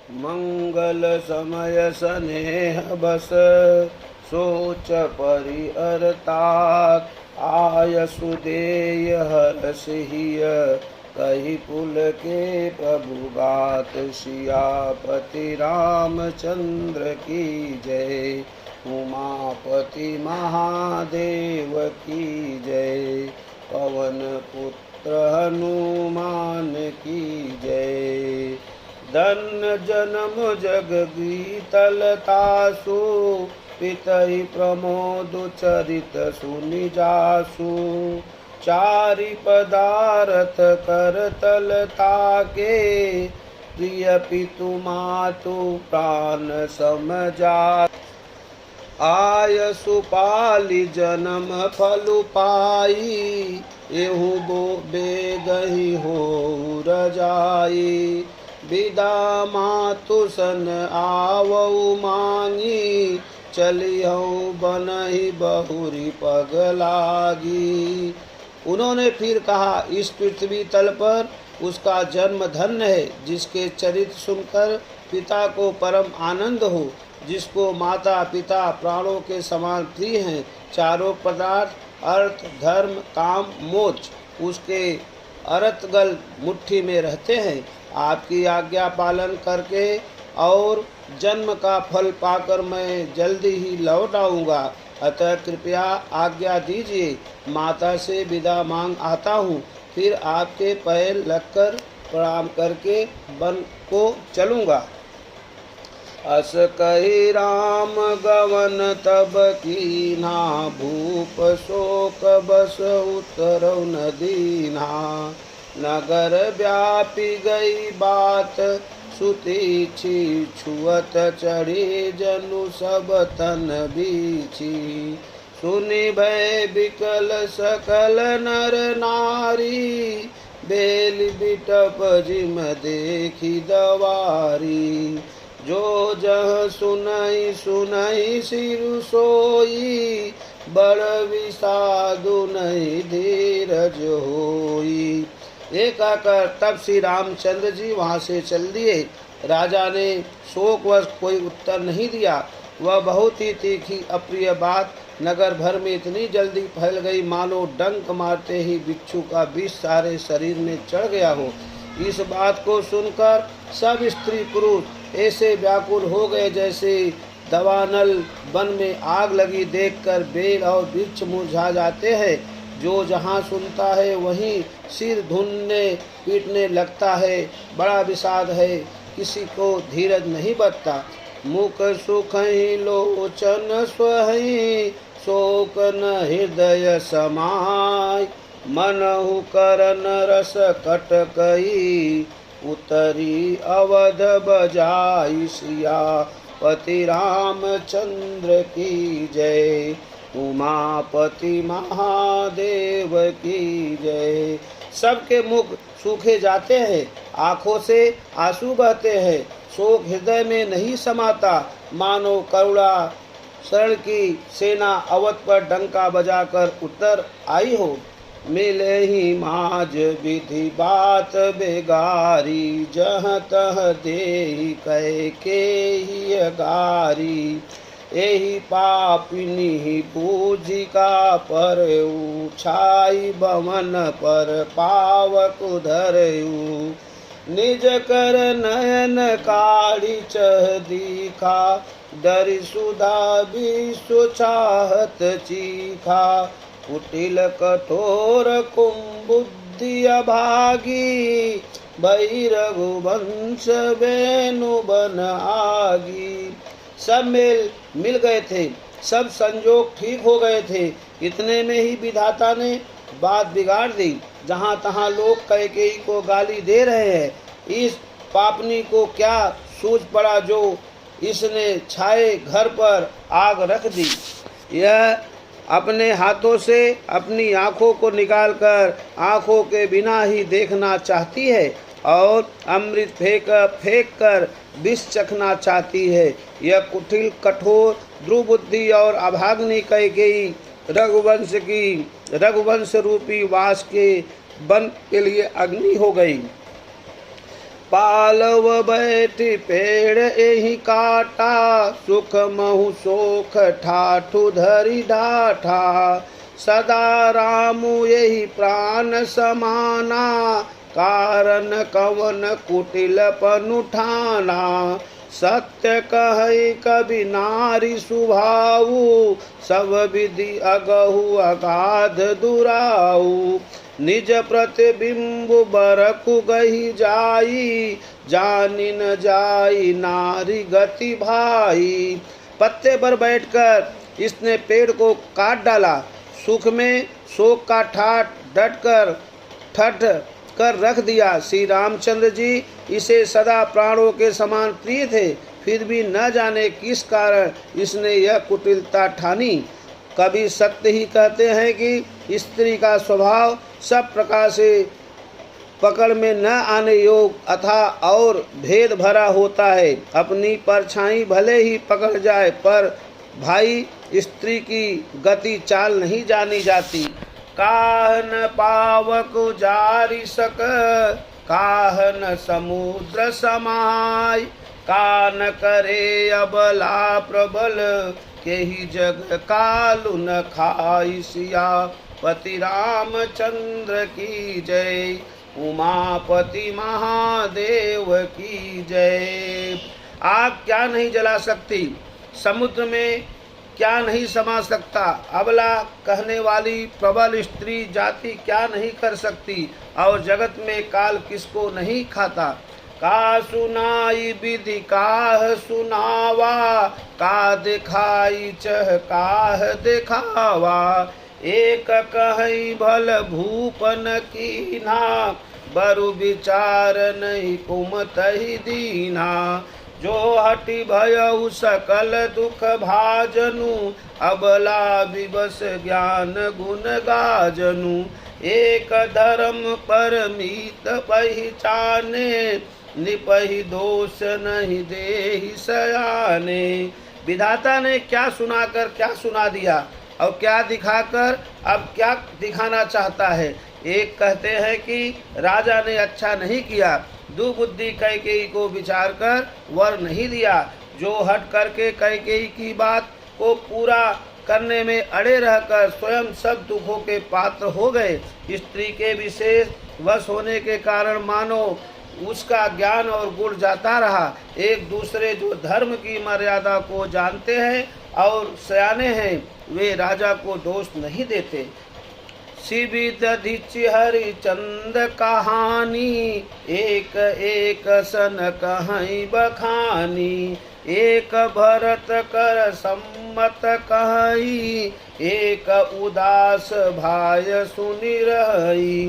मंगल समय स्नेह बस सोच परिअरतात। आय सुदेय हर्ष हिय कही पुल के प्रभु गात। सियापति रामचंद्र की जय, उमापति महादेव की जय। पवन पुत्र हनुमान की जय। धन्य जन्म जग गीतलतासु, पितहि प्रमोद चरित सुनि जासु। चारि पदारथ करतलता के, प्रिय पितु मातु प्राण समझा। आय सुपालि जन्म फलु पाई, एहु बो बेगहि होऊ रजाई। बिदा मातु सन आवऊ मांगी, चलिहऊ बनहि बहुरी पग लागी। उन्होंने फिर कहा, इस पृथ्वी तल पर उसका जन्म धन्य है, जिसके चरित्र सुनकर पिता को परम आनंद हो, जिसको माता पिता प्राणों के समान प्रिय हैं। चारों पदार्थ अर्थ धर्म काम मोक्ष उसके अरतगल मुट्ठी में रहते हैं। आपकी आज्ञा पालन करके और जन्म का फल पाकर मैं जल्दी ही लौट आऊँगा, अतः कृपया आज्ञा दीजिए। माता से विदा मांग आता हूँ, फिर आपके पैर लगकर प्रणाम करके वन को चलूँगा। अस कही राम गवन तब कीन्हा, भूप शोक बस उतरौ न दीन्हा। नगर व्यापी गई बात सुती छी, छुअत चढ़ी जनु सब तन बीछी। सुनि भय बिकल सकल नर नारी, बेल बिटप जिम देखी दवारी। जो जह सुनई सुनई सिरु सोई, बड़ विषादु नहीं धीरज होई। एक आकर तब श्री रामचंद्र जी वहाँ से चल दिए। राजा ने शोकवश कोई उत्तर नहीं दिया। वह बहुत ही तीखी अप्रिय बात नगर भर में इतनी जल्दी फैल गई, मानो डंक मारते ही बिच्छू का विष सारे शरीर में चढ़ गया हो। इस बात को सुनकर सब स्त्री पुरुष ऐसे व्याकुल हो गए, जैसे दवानल वन में आग लगी देखकर बेल और वृक्ष मुरझा जाते हैं। जो जहाँ सुनता है वहीं सिर धुनने पीटने लगता है। बड़ा विषाद है, किसी को धीरज नहीं बचता। मुख सुखहि लोचन स्वहि, शोक न हृदय समाय। मनहु करन रस कटकई, उतरी अवध बजाई। सियापति रामचंद्र की जय, उमापति महादेव की जय। सबके मुख सूखे जाते हैं, आँखों से आंसू बहते हैं, शोक हृदय में नहीं समाता। मानो करुणा शरण की सेना अवध पर डंका बजाकर उतर आई हो। मिले ही माज विधि बात बेगारी, जहाँ तह देहि कह के ही गारी। एहि पापिनी पूजिका पर उछाई, भवन पर पावक धरऊ। निज कर नयन काढ़ी चह दीखा, डरि सुधा विश्व चाहत चीखा। कुटिल कठोर कुंबुद्धि अभागी, भई रघुवंश बेनु बन आगी। सब मेल मिल गए थे, सब संजोग ठीक हो गए थे। इतने में ही विधाता ने बात बिगाड़ दी। जहाँ तहाँ लोग कैकेयी को गाली दे रहे हैं। इस पापनी को क्या सूझ पड़ा जो इसने छाए घर पर आग रख दी। यह अपने हाथों से अपनी आँखों को निकालकर आँखों के बिना ही देखना चाहती है और अमृत फेंक कर विष चखना चाहती है। यह कुटिल कठोर दुर्बुद्धि और अभाग्नि कैकेयी रघुवंश रूपी वास के वन के लिए अग्नि हो गई। पालव बैठी पेड़ एहि काटा, सुख महु सोख ठाठु धरि ढाठा। सदा रामु यही प्राण समाना, कारण कवन कुटिल पनुठाना। सत्य कहि कभी नारी सुभाऊ, सब विधि अगहु अगाध दुराऊ। निज प्रतिबिंब बरकु गही जाई, जानी न जाई नारी गति भाई। पत्ते पर बैठकर इसने पेड़ को काट डाला, सुख में शोक का ठाठ ठठ कर रख दिया। श्री रामचंद्र जी इसे सदा प्राणों के समान प्रिय थे, फिर भी न जाने किस कारण इसने यह कुटिलता ठानी। कभी सत्य ही कहते हैं कि स्त्री का स्वभाव सब प्रकार से पकड़ में न आने योग अथा और भेद भरा होता है। अपनी परछाई भले ही पकड़ जाए, पर भाई स्त्री की गति चाल नहीं जानी जाती। काहन पावक जारी सक, काहन समुद्र समाय। कान करे अबला प्रबल, केहि जग कालु न खाई। सियापति रामचंद्र की जय, उमापति महादेव की जय। आग क्या नहीं जला सकती, समुद्र में क्या नहीं समा सकता, अबला कहने वाली प्रबल स्त्री जाति क्या नहीं कर सकती, और जगत में काल किसको नहीं खाता। का सुनाई विधि काह सुनावा, का दिखाई चह काह दिखावा। एक कहीं भल भूपन कीना, बरु विचार नहीं कुमतहि दीना। जो हटि भयउ सकल दुख भाजनु, अबला विवश ज्ञान गुण गाजनु। एक धर्म परमीत पहिचाने, निपहि दोष नहीं देहि सयाने। विधाता ने क्या सुनाकर क्या सुना दिया, और क्या दिखाकर अब क्या दिखाना चाहता है। एक कहते हैं कि राजा ने अच्छा नहीं किया, दुबुद्धि कैकेयी को विचार कर वर नहीं दिया। जो हट करके कैकेयी की बात को पूरा करने में अड़े रहकर स्वयं सब दुखों के पात्र हो गए। स्त्री के विशेष वश होने के कारण मानो उसका ज्ञान और गुण जाता रहा। एक दूसरे जो धर्म की मर्यादा को जानते हैं और सयाने हैं, वे राजा को दोष नहीं देते। शिवि दधिचि हरिचंद कहानी, एक एक सन कहीं बखानी। एक भरत कर सम्मत कहीं, एक उदास भाय सुनि रही।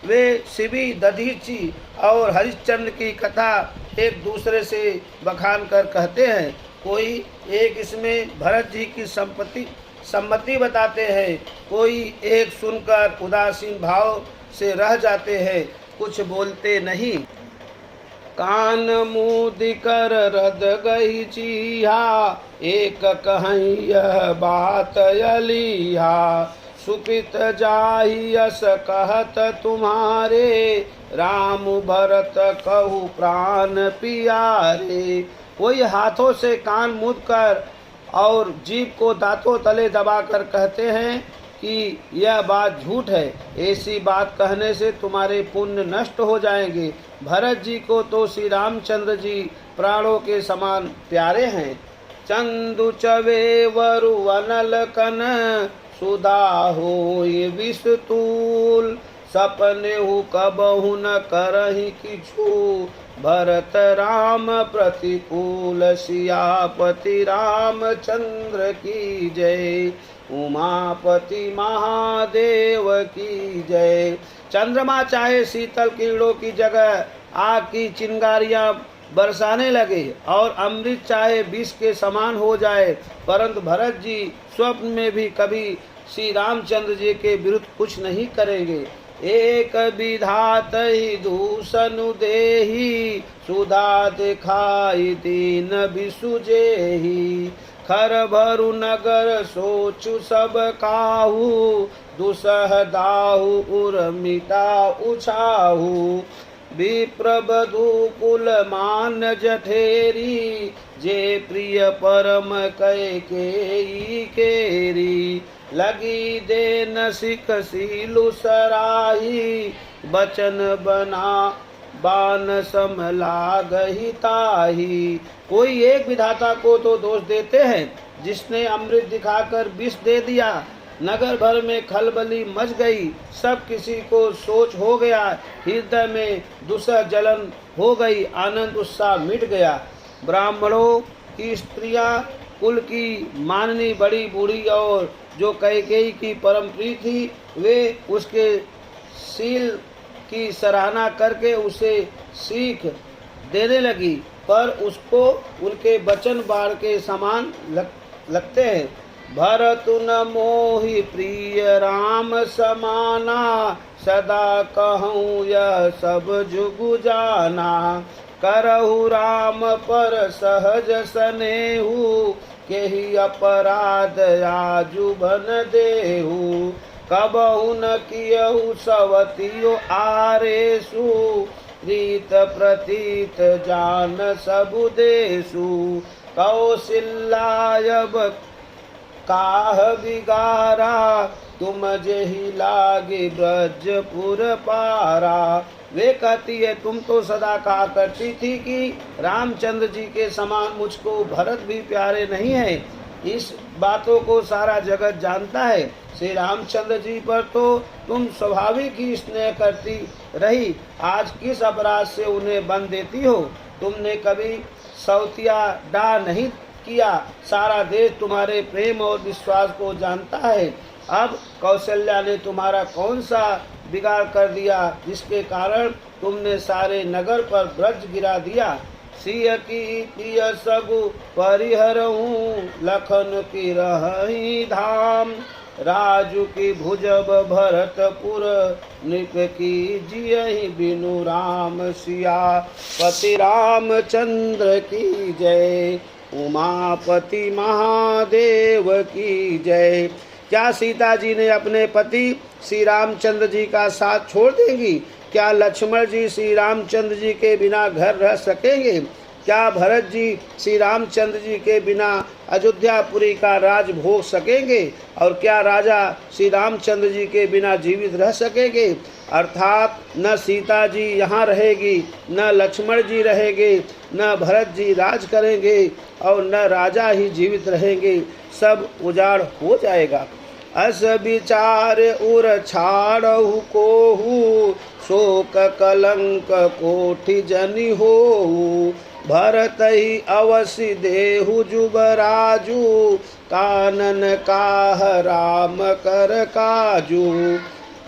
वे शिवि दधीचि और हरिश्चंद्र की कथा एक दूसरे से बखान कर कहते हैं। कोई एक इसमें भरत जी की सम्मति बताते हैं, कोई एक सुनकर उदासीन भाव से रह जाते हैं, कुछ बोलते नहीं। कान मुँह कर रद गई चीहा, एक कहीं यह बात अलीहा। सुपित जाहि यस कहत तुम्हारे, राम भरत कहु प्राण पियारे। कोई हाथों से कान मूंद कर और जीभ को दांतों तले दबाकर कहते हैं कि यह बात झूठ है, ऐसी बात कहने से तुम्हारे पुण्य नष्ट हो जाएंगे। भरत जी को तो श्री रामचंद्र जी प्राणों के समान प्यारे हैं। चंदु चवे वरु अनल कन, सुधा होय विस्तूल। सपने हु कबहु न करहि किछु, भरत राम प्रतिकूल। सियापति रामचंद्र की जय, उमापति महादेव की जय। चंद्रमा चाहे शीतल कीड़ों की जगह आग की चिंगारियां बरसाने लगे और अमृत चाहे विष के समान हो जाए, परंतु भरत जी स्वप्न में भी कभी श्री रामचंद्र जी के विरुद्ध कुछ नहीं करेंगे। एक विधात ही दूसनु देही, सुधा दिखाई दीन बिसुजेही। खर भरु नगर सोचु सब काहू, दुसह दाहु उर मिटा उछाहू। विप्रवधू कुल मान जठेरी, जे प्रिय परम कैकेयी केरी। लगी देन सिख सीलु सराही, बचन बना बान सम लागहि ताही। कोई एक विधाता को तो दोष देते हैं, जिसने अमृत दिखाकर विष दे दिया। नगर भर में खलबली मच गई, सब किसी को सोच हो गया, हृदय में दुसह जलन हो गई, आनंद उत्साह मिट गया। ब्राह्मणों की स्त्रियां कुल की माननी बड़ी बूढ़ी और जो कैकेयी की परम प्रिय थी, वे उसके शील की सराहना करके उसे सीख देने लगी, पर उसको उनके वचन बाण के समान लगते हैं। भरतु न मोहि प्रिय राम समाना, सदा कहूँ यह सब जुगु जाना। करहु राम पर सहज सनेहु, केहि अपराध आजु बन देहु। कबहु न कियहु सवतियो आरेसु, रीत प्रतीत जान सबु देसु। कौशल्यायब काह बिगारा, तुम जेहि लागे ब्रजपुर पारा। वे कहती है, तुम तो सदा कहा करती थी कि रामचंद्र जी के समान मुझको भरत भी प्यारे नहीं है। इस बातों को सारा जगत जानता है। श्री रामचंद्र जी पर तो तुम स्वाभाविक ही स्नेह करती रही, आज किस अपराध से उन्हें बंद देती हो? तुमने कभी सौतिया डा नहीं किया, सारा देश तुम्हारे प्रेम और विश्वास को जानता है। अब कौशल्या ने तुम्हारा कौन सा बिगाड़ कर दिया, जिसके कारण तुमने सारे नगर पर ब्रज गिरा दिया। सिय की पिय सगु परिहरऊँ, लखन की रही धाम। राजू की भुजब भरतपुर, नृप की जियहि बिनु राम सिया। पति रामचंद्र की जय, उमापति महादेव की जय। क्या सीता जी ने अपने पति श्री रामचंद्र जी का साथ छोड़ देंगी? क्या लक्ष्मण जी श्री रामचंद्र जी के बिना घर रह सकेंगे? क्या भरत जी श्री रामचंद्र जी के बिना अयोध्यापुरी का राज भोग सकेंगे? और क्या राजा श्री रामचंद्र जी के बिना जीवित रह सकेंगे? अर्थात न सीता जी यहाँ रहेगी, न लक्ष्मण जी रहेंगे, न भरत जी राज करेंगे और न राजा ही जीवित रहेंगे, सब उजाड़ हो जाएगा। अस विचार उर छाड़हु कोहू, शोक कलंक कोटि जनि होऊ। भरत ही अवसि देहु जुबराजू, कानन काह राम कर काजू।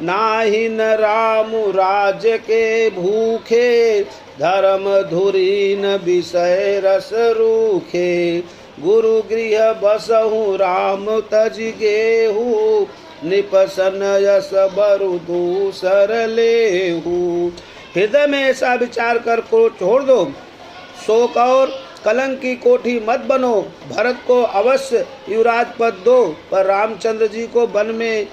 नाहि न राम राज के भूखे, धर्म धुरीन विषय रस रूखे। गुरु गृह बसहु राम तज गेहू, निपसन यस बरु दूसर लेहू। हृदय में ऐसा विचार कर को छोड़ दो, शोक और कलंक की कोठी मत बनो। भरत को अवश्य युवराज पद दो, पर रामचंद्र जी को वन में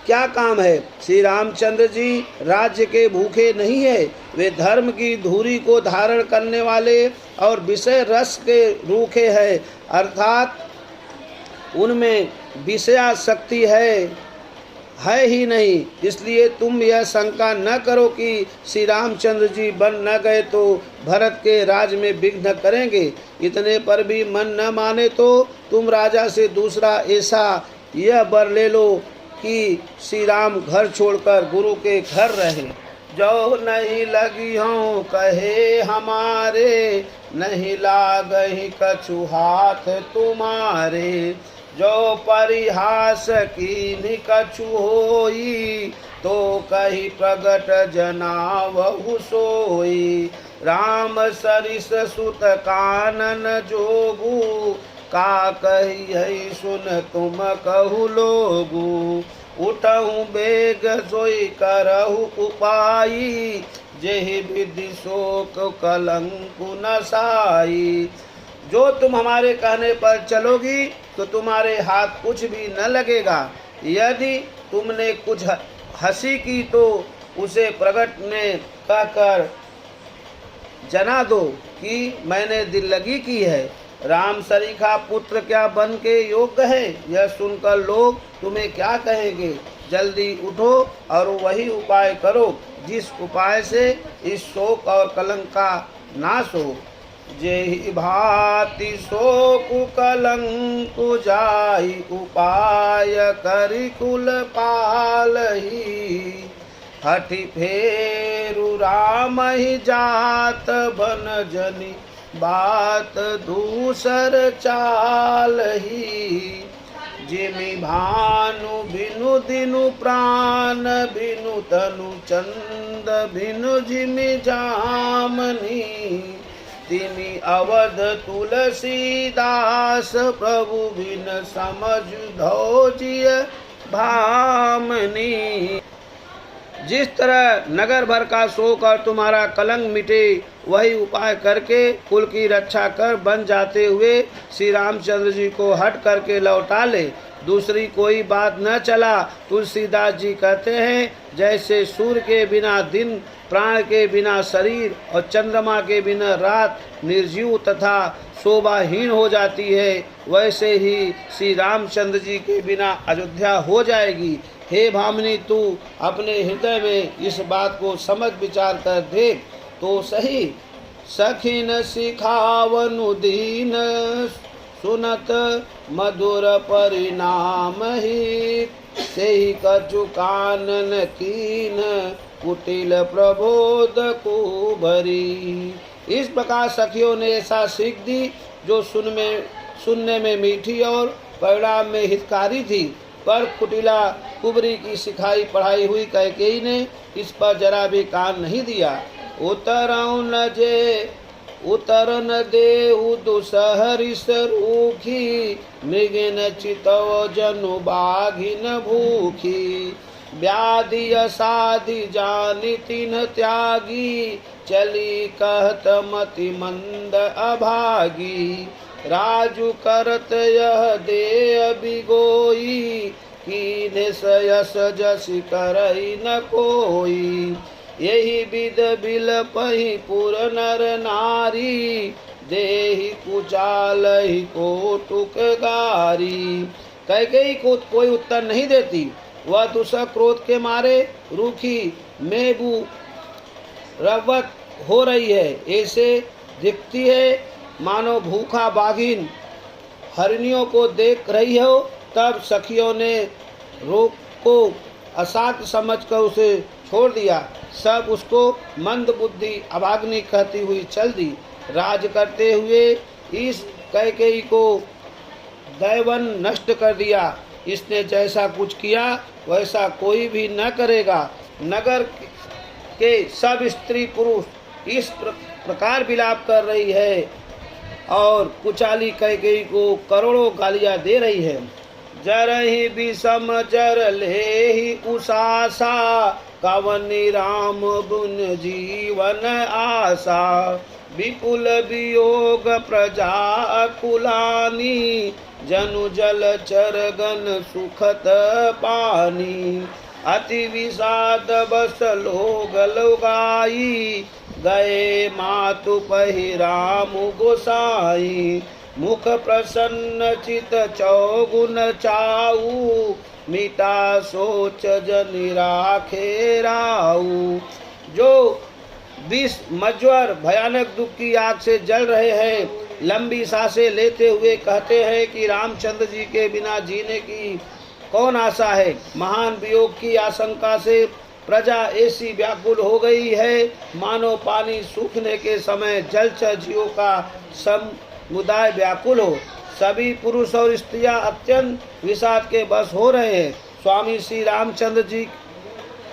क्या काम है? श्री रामचंद्र जी राज्य के भूखे नहीं है, वे धर्म की धूरी को धारण करने वाले और विषय रस के रूखे हैं, अर्थात उनमें विषयासक्ति है ही नहीं। इसलिए तुम यह शंका न करो कि श्री रामचंद्र जी बन न गए तो भरत के राज में विघ्न करेंगे। इतने पर भी मन न माने तो तुम राजा से दूसरा ऐसा यह वर ले लो कि श्री राम घर छोड़कर गुरु के घर रहे। जो नहीं लगी हों कहे हमारे, नहीं लागहि कछु हाथ तुम्हारे। जो परिहास कीन्हि कछु होई, तो कही प्रगट जनावहु सोई। राम सरिस सुत कानन जोगू, का कही है सुन तुम कहु लोगू। उठहु बेग सोई करहु उपाई, जेहि विधि शोक कलंकु नसाई। जो तुम हमारे कहने पर चलोगी तो तुम्हारे हाथ कुछ भी न लगेगा। यदि तुमने कुछ हंसी की तो उसे प्रगट में कहकर जना दो कि मैंने दिल लगी की है। राम सरीखा पुत्र क्या बन के योग्य है, यह सुनकर लोग तुम्हें क्या कहेंगे। जल्दी उठो और वही उपाय करो जिस उपाय से इस शोक और कलंक का नाश हो। जेहि भांति शोक कलंक जाई, उपाय करि कुल पालही। हठि फेरु राम ही जात, बन जनी बात दूसर चालही। जिमि भानु बिनु दिनु प्राण, बिनु तनु चंद बिनु जिमि जामनी। तिमि अवध तुलसीदास, प्रभु बिन समझ धौजिय भामनी। जिस तरह नगर भर का शोक और तुम्हारा कलंक मिटे, वही उपाय करके कुल की रक्षा कर बन जाते हुए श्री रामचंद्र जी को हट करके लौटा ले। दूसरी कोई बात न चला। तुलसीदास जी कहते हैं, जैसे सूर्य के बिना दिन, प्राण के बिना शरीर और चंद्रमा के बिना रात निर्जीव तथा शोभाहीन हो जाती है, वैसे ही श्री रामचंद्र जी के बिना अयोध्या हो जाएगी। हे भामिनी, तू अपने हृदय में इस बात को समझ विचार कर देख तो सही। सखिन सिखावनु दीन, सुनत मधुर परिणाम ही। सेहि कछु कानन कीन, कुटिल प्रबोध को भरी। इस प्रकार सखियों ने ऐसा सीख दी जो सुनने में मीठी और परिणाम में हितकारी थी, पर कुटिला कुबरी की सिखाई पढ़ाई हुई कैकेयी ने इस पर जरा भी कान नहीं दिया। उतरन देहु दुसहरिस रूखी, मृगिन चितव जनु बाघिन भूखी। व्याधि असाधि जानि तिन्ह त्यागी, चली कहत मति मंद अभागी। राजु करत यह देय बिगोई, कीने सयस जस करई न कोई। यही विध बिलपहि पुर नर नारी, देहि कुचालहि कोटुक गारी। कैकेयी को कोई उत्तर नहीं देती। वह दूसरा क्रोध के मारे रूखी मेबू रवत हो रही है, ऐसे दिखती है मानो भूखा बाघिन हरिणियों को देख रही हो। तब सखियों ने रोग को असाध्य समझकर उसे छोड़ दिया। सब उसको मंद बुद्धि अभाग्नि कहती हुई चल दी। राज करते हुए इस कैकेयी को दैवन नष्ट कर दिया। इसने जैसा कुछ किया वैसा कोई भी न करेगा। नगर के सब स्त्री पुरुष इस प्रकार विलाप कर रही है और कुचाली कैकेयी को करोड़ों गालियां दे रही है। जरहि विषम जर लेहि उषासा, कवनि राम गुण जीवन आशा। विपुल वियोग प्रजा कुलानी, जनु जल चरगन सुखत पानी। अति विषाद बस लोग लोगाई, गए मातु पहि राम गोसाई। मुख प्रसन्न चित चौगुन चाऊ, मिटा सोच जनि राखे राऊ। जो विष मज्वर भयानक दुख की आग से जल रहे हैं, लंबी सांसें लेते हुए कहते हैं कि रामचंद्र जी के बिना जीने की कौन आशा है। महान वियोग की आशंका से प्रजा ऐसी व्याकुल हो गई है मानो पानी सूखने के समय जलचर जीवों का समुदाय व्याकुल हो। सभी पुरुष और स्त्रियां अत्यंत विषाद के बस हो रहे हैं। स्वामी श्री रामचंद्र जी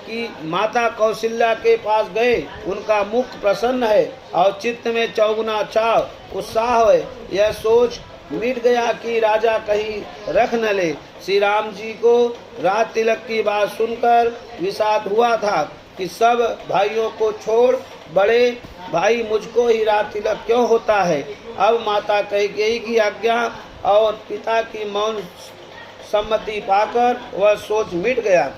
की माता कौशल्या के पास गए। उनका मुख प्रसन्न है और चित्त में चौगुना चाव उत्साह है। यह सोच मिट गया कि राजा कहीं रख न ले। श्री राम जी को रात तिलक की बात सुनकर विषाद हुआ था कि सब भाइयों को छोड़ बड़े भाई मुझको ही रात तिलक क्यों होता है। अब माता कैकेयी की आज्ञा और पिता की मौन सम्मति पाकर वह सोच मिट गया।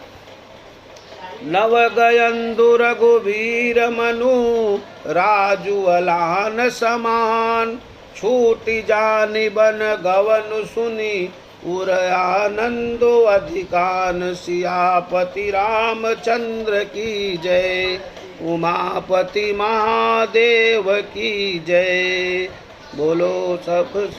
नव गयंदु रघुवीर मनु राजू अलान समान छूट जानि बन गवन सुनी उर आनंदो अधिकान सियापति रामचंद्र की जय उमापति महादेव की जय। बोलो सब